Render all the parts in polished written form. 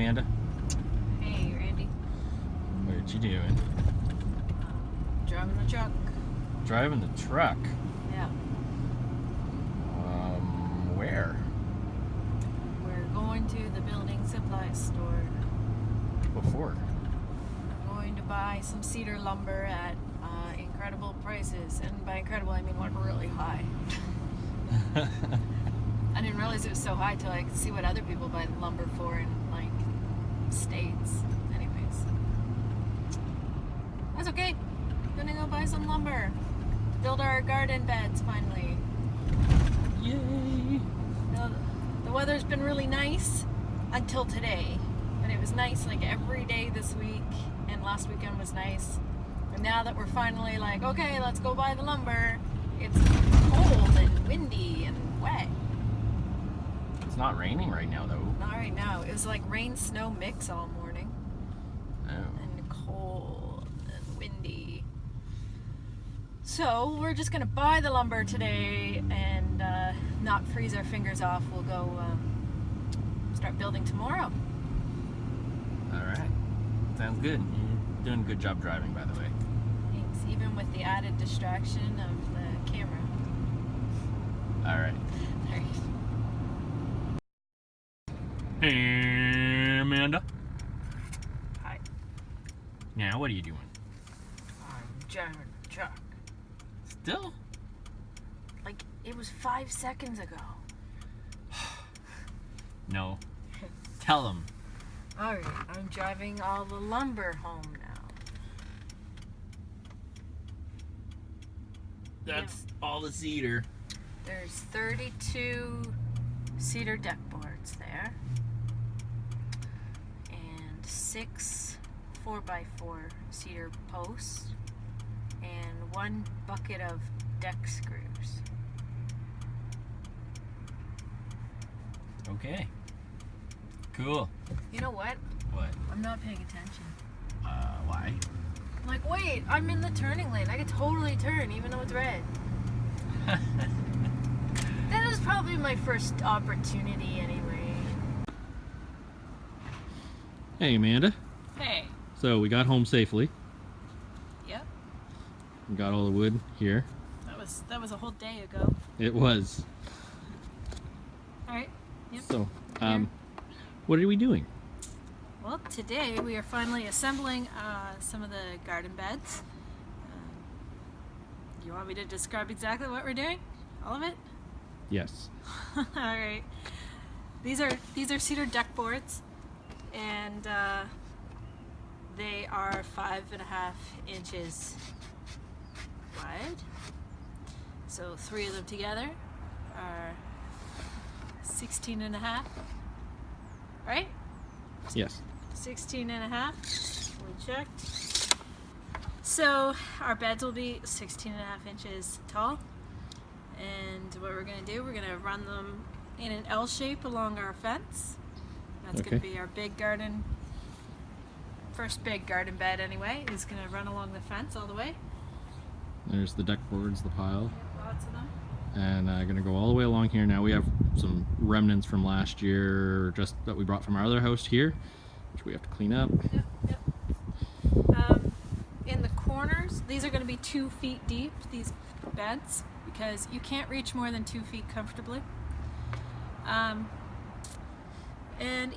Amanda. Hey, Randy. What you doing? Driving the truck. Driving the truck? Yeah. Where? We're going to the building supply store. What for? We're going to buy some cedar lumber at incredible prices. And by incredible, I mean like really high. I didn't realize it was so high till I could see what other people buy lumber for in like states. Anyways, that's okay. Gonna go buy some lumber to build our garden beds finally. Yay! The weather's been really nice until today, but it was nice like every day this week, and last weekend was nice. And now that we're finally like, okay, let's go buy the lumber, it's cold and windy and wet. It's not raining right now, though. Not right now. It was like rain-snow mix all morning. Oh. And cold and windy. So we're just gonna buy the lumber today and not freeze our fingers off. We'll go start building tomorrow. All right. Sounds good. You're doing a good job driving, by the way. Thanks. Even with the added distraction of the camera. All right. There. Hey, Amanda. Hi. Now, what are you doing? I'm driving the truck. Still? Like, it was 5 seconds ago. No. Tell them. Alright, I'm driving all the lumber home now. That's all the cedar. There's 32 cedar deck boards there. And 6 4x4 cedar posts. And 1 bucket of deck screws. Okay. Cool. You know what? What? I'm not paying attention. Why? I'm like, wait, I'm in the turning lane. I could totally turn even though it's red. That was probably my first opportunity anyway. Hey, Amanda. Hey. So we got home safely. Yep. We got all the wood here. That was a whole day ago. It was. All right. Yep. So, Here. what are we doing? Well, today we are finally assembling some of the garden beds. You want me to describe exactly what we're doing? All of it? Yes. All right. These are cedar deck boards, and they are 5.5 inches wide. So 3 of them together are 16.5. Right? Yes. 16.5. We checked. So our beds will be 16.5 inches tall. And what we're going to do, we're going to run them in an L shape along our fence. That's going to be our big garden, first big garden bed anyway, is going to run along the fence all the way. There's the deck boards, the pile. Lots of them. And I'm going to go all the way along here. Now we have some remnants from last year just that we brought from our other house here, which we have to clean up. Yep. In the corners, these are going to be 2 feet deep, these beds, because you can't reach more than 2 feet comfortably. And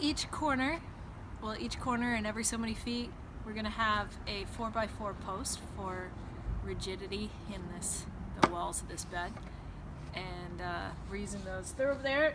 each corner and every so many feet, we're going to have a 4x4 post for rigidity in the walls of this bed. And we're using those. They're over there,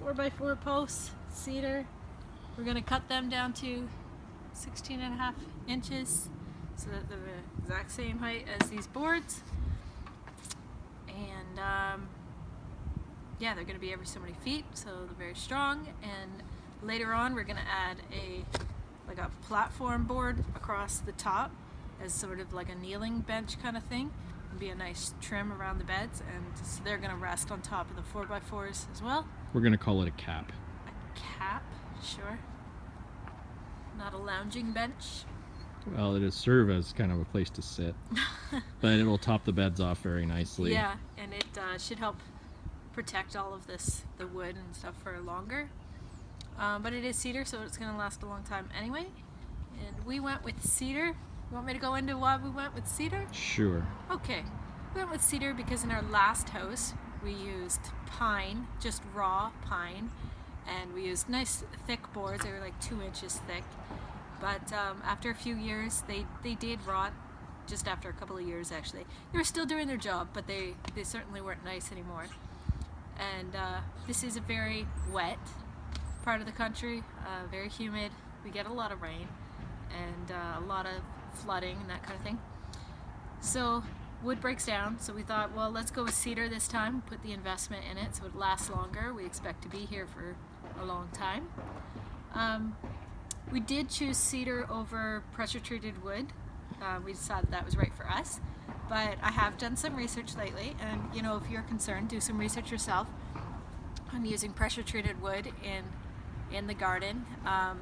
4x4 posts, cedar. We're going to cut them down to 16.5 inches so that they're the exact same height as these boards. And yeah, they're going to be every so many feet, so they're very strong. And later on, we're going to add a platform board across the top as sort of like a kneeling bench kind of thing. It'll be a nice trim around the beds, and so they're going to rest on top of the 4x4s as well. We're going to call it a cap. A cap, sure. Not a lounging bench. Well, it'll serve as kind of a place to sit, but it'll top the beds off very nicely. Yeah, and it should help protect all of the wood and stuff for longer. but it is cedar, so it's going to last a long time anyway. And we went with cedar. You want me to go into why we went with cedar? Sure. Okay. We went with cedar because in our last house we used pine, just raw pine, and we used nice thick boards. They were like 2 inches thick. But after a few years, they did rot. Just after a couple of years, actually. They were still doing their job, but they certainly weren't nice anymore. And this is a very wet part of the country, very humid. We get a lot of rain and a lot of flooding and that kind of thing. So wood breaks down, so we thought, well, let's go with cedar this time, put the investment in it so it lasts longer. We expect to be here for a long time. We did choose cedar over pressure treated wood. We decided that was right for us, but I have done some research lately, and you know, if you're concerned, do some research yourself on using pressure treated wood in the garden. A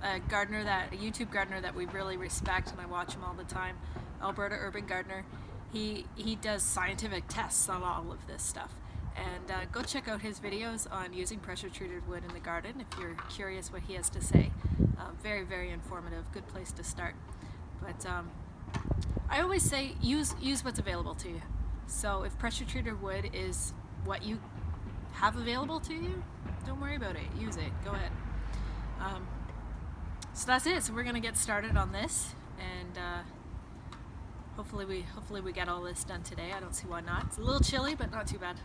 YouTube gardener that we really respect, and I watch him all the time, Alberta Urban Gardener. He does scientific tests on all of this stuff, and go check out his videos on using pressure treated wood in the garden if you're curious what he has to say. Very, very informative, good place to start. But I always say use what's available to you. So if pressure treated wood is what you have available to you, don't worry about it, use it, go ahead. So that's it. So we're gonna get started on this, and hopefully we get all this done today. I don't see why not. It's a little chilly, but not too bad.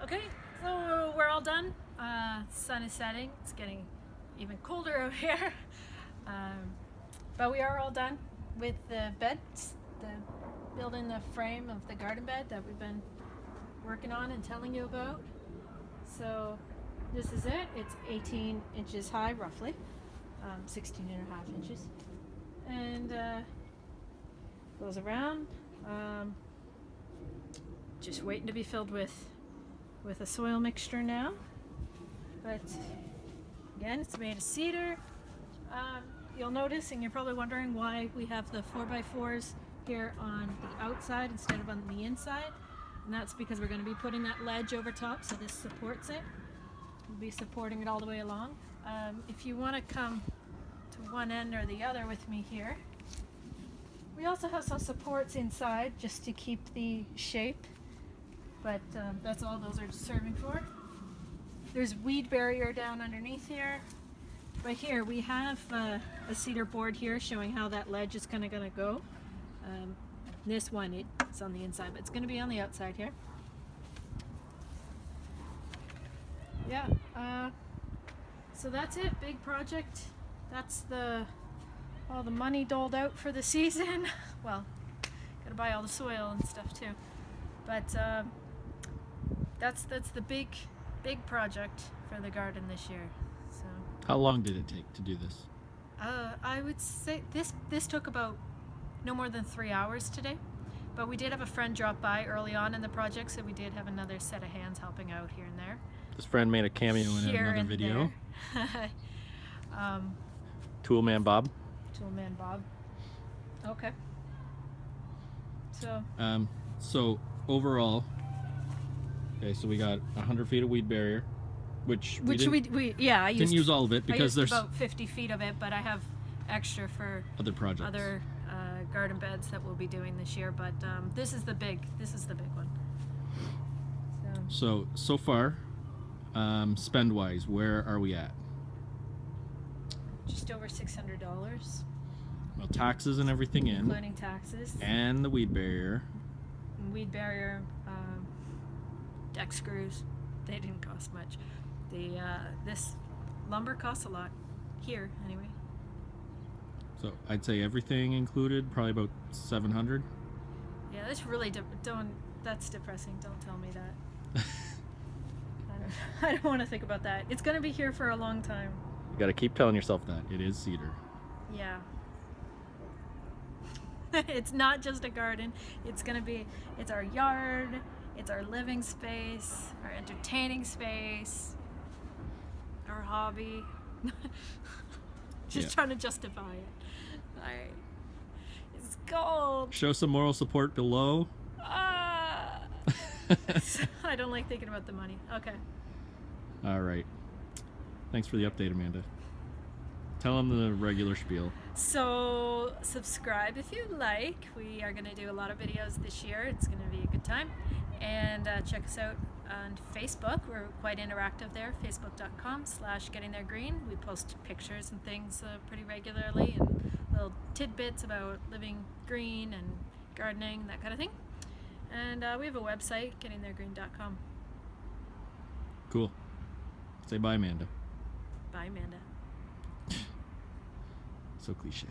Okay, so we're all done. Sun is setting. It's getting even colder out here. But we are all done with the beds, building the frame of the garden bed that we've been working on and telling you about. So this is it. It's 18 inches high, roughly, 16 and a half inches, and goes around. Just waiting to be filled with a soil mixture now. But again, it's made of cedar. You'll notice, and you're probably wondering why we have the 4x4s here on the outside instead of on the inside. And that's because we're going to be putting that ledge over top, so this supports it. We'll be supporting it all the way along. If you want to come to one end or the other with me here, we also have some supports inside just to keep the shape, but that's all those are serving for. There's weed barrier down underneath here. But here we have a cedar board here showing how that ledge is kind of going to go. This one, it's on the inside, but it's going to be on the outside here. Yeah, so that's it. Big project. That's all the money doled out for the season. Well, gotta buy all the soil and stuff too. But that's the big project for the garden this year. So. How long did it take to do this? I would say this took about no more than 3 hours today, but we did have a friend drop by early on in the project, so we did have another set of hands helping out here and there. This friend made a cameo in Here another and video. There. Toolman Bob. Toolman Bob. Okay. So. So overall, okay, so we got 100 feet of weed barrier, which I didn't use all of it because there's about 50 feet of it, but I have extra for other projects, other garden beds that we'll be doing this year. But this is the big one. So far, spend wise, where are we at? Just over $600, Well, taxes and everything in, including taxes and the weed barrier. Weed barrier, deck screws. They didn't cost much. This lumber costs a lot here, anyway. So I'd say everything included, probably about 700. Yeah, that's really that's depressing. Don't tell me that. I don't want to think about that. It's gonna be here for a long time. You got to keep telling yourself that it is cedar. Yeah. It's not just a garden. It's our yard. It's our living space, our entertaining space, our hobby. Just trying to justify it. Alright. It's cold. Show some moral support below. I don't like thinking about the money. Okay. All right. Thanks for the update, Amanda. Tell them the regular spiel. So subscribe if you like. We are going to do a lot of videos this year. It's going to be a good time. And check us out on Facebook. We're quite interactive there. Facebook.com/gettingtheregreen. We post pictures and things pretty regularly, and little tidbits about living green and gardening, that kind of thing. And we have a website, gettingtheregreen.com. Cool. Say bye, Amanda. Bye, Amanda. So cliche.